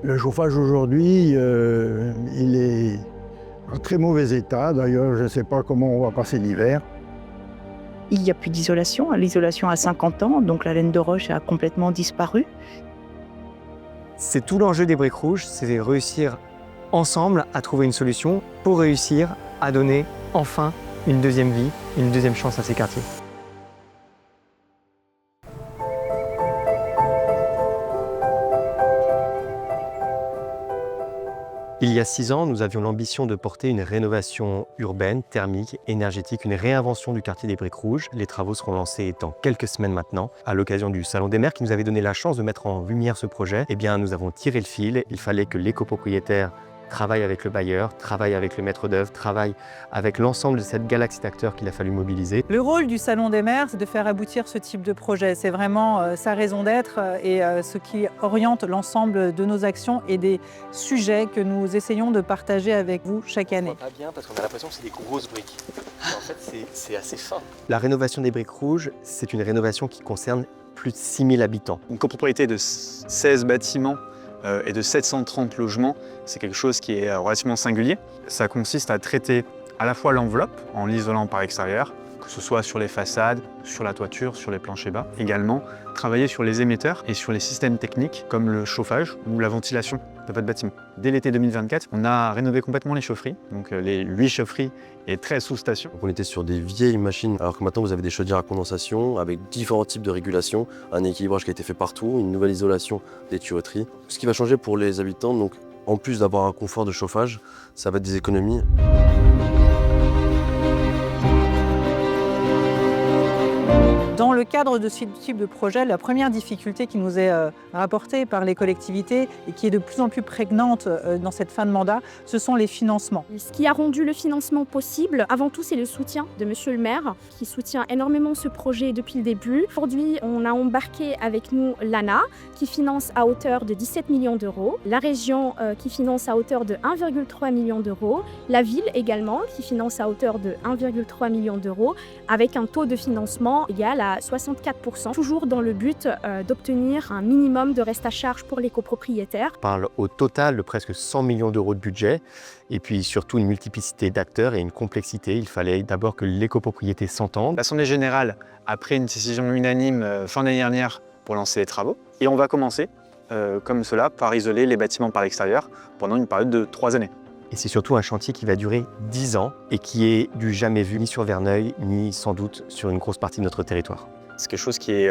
Le chauffage aujourd'hui, il est en très mauvais état. D'ailleurs, je ne sais pas comment on va passer l'hiver. Il n'y a plus d'isolation. L'isolation a 50 ans, donc la laine de roche a complètement disparu. C'est tout l'enjeu des briques rouges, c'est de réussir ensemble à trouver une solution pour réussir à donner enfin une deuxième vie, une deuxième chance à ces quartiers. Il y a 6 ans, nous avions l'ambition de porter une rénovation urbaine, thermique, énergétique, une réinvention du quartier des Briques Rouges. Les travaux seront lancés dans quelques semaines maintenant, à l'occasion du Salon des maires qui nous avait donné la chance de mettre en lumière ce projet. Eh bien, nous avons tiré le fil. Il fallait que les copropriétaires travaillent avec le bailleur, travaillent avec le maître d'œuvre, travaillent avec l'ensemble de cette galaxie d'acteurs qu'il a fallu mobiliser. Le rôle du Salon des maires, c'est de faire aboutir ce type de projet. C'est vraiment sa raison d'être et ce qui oriente l'ensemble de nos actions et des sujets que nous essayons de partager avec vous chaque année. Pas bien parce qu'on a l'impression que c'est des grosses briques. En fait, c'est assez fin. La rénovation des Briques Rouges, c'est une rénovation qui concerne plus de 6000 habitants. Une copropriété de 16 bâtiments et de 730 logements, c'est quelque chose qui est relativement singulier. Ça consiste à traiter à la fois l'enveloppe en l'isolant par extérieur, que ce soit sur les façades, sur la toiture, sur les planchers bas. Également, travailler sur les émetteurs et sur les systèmes techniques comme le chauffage ou la ventilation de votre bâtiment. Dès l'été 2024, on a rénové complètement les chaufferies, donc les 8 chaufferies et 13 sous-stations. On était sur des vieilles machines, alors que maintenant vous avez des chaudières à condensation avec différents types de régulation, un équilibrage qui a été fait partout, une nouvelle isolation des tuyauteries. Ce qui va changer pour les habitants, donc en plus d'avoir un confort de chauffage, ça va être des économies. Dans le cadre de ce type de projet, la première difficulté qui nous est rapportée par les collectivités et qui est de plus en plus prégnante dans cette fin de mandat, ce sont les financements. Ce qui a rendu le financement possible, avant tout, c'est le soutien de Monsieur le maire, qui soutient énormément ce projet depuis le début. Aujourd'hui, on a embarqué avec nous l'ANA, qui finance à hauteur de 17 millions d'euros, la région qui finance à hauteur de 1,3 million d'euros, la ville également, qui finance à hauteur de 1,3 million d'euros, avec un taux de financement égal à 64%, toujours dans le but d'obtenir un minimum de reste à charge pour les copropriétaires. On parle au total de presque 100 millions d'euros de budget et puis surtout une multiplicité d'acteurs et une complexité. Il fallait d'abord que les copropriétés s'entendent. L'Assemblée générale a pris une décision unanime fin d'année dernière pour lancer les travaux. Et on va commencer, comme cela, par isoler les bâtiments par l'extérieur pendant une période de 3 années. Et c'est surtout un chantier qui va durer 10 ans et qui est du jamais vu, ni sur Verneuil, ni sans doute sur une grosse partie de notre territoire. C'est quelque chose qui est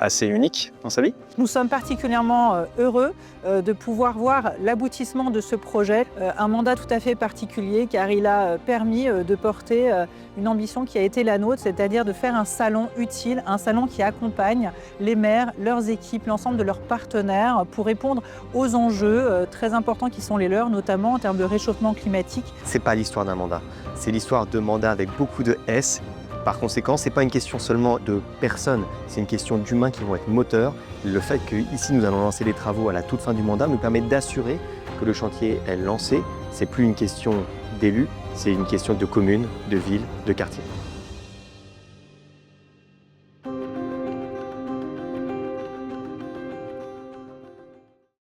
assez unique dans sa vie. Nous sommes particulièrement heureux de pouvoir voir l'aboutissement de ce projet, un mandat tout à fait particulier car il a permis de porter une ambition qui a été la nôtre, c'est-à-dire de faire un salon utile, un salon qui accompagne les maires, leurs équipes, l'ensemble de leurs partenaires pour répondre aux enjeux très importants qui sont les leurs, notamment en termes de réchauffement climatique. C'est pas l'histoire d'un mandat, c'est l'histoire de mandats avec beaucoup de S. Par conséquent, ce n'est pas une question seulement de personnes, c'est une question d'humains qui vont être moteurs. Le fait qu'ici nous allons lancer les travaux à la toute fin du mandat nous permet d'assurer que le chantier est lancé. Ce n'est plus une question d'élus, c'est une question de communes, de villes, de quartiers.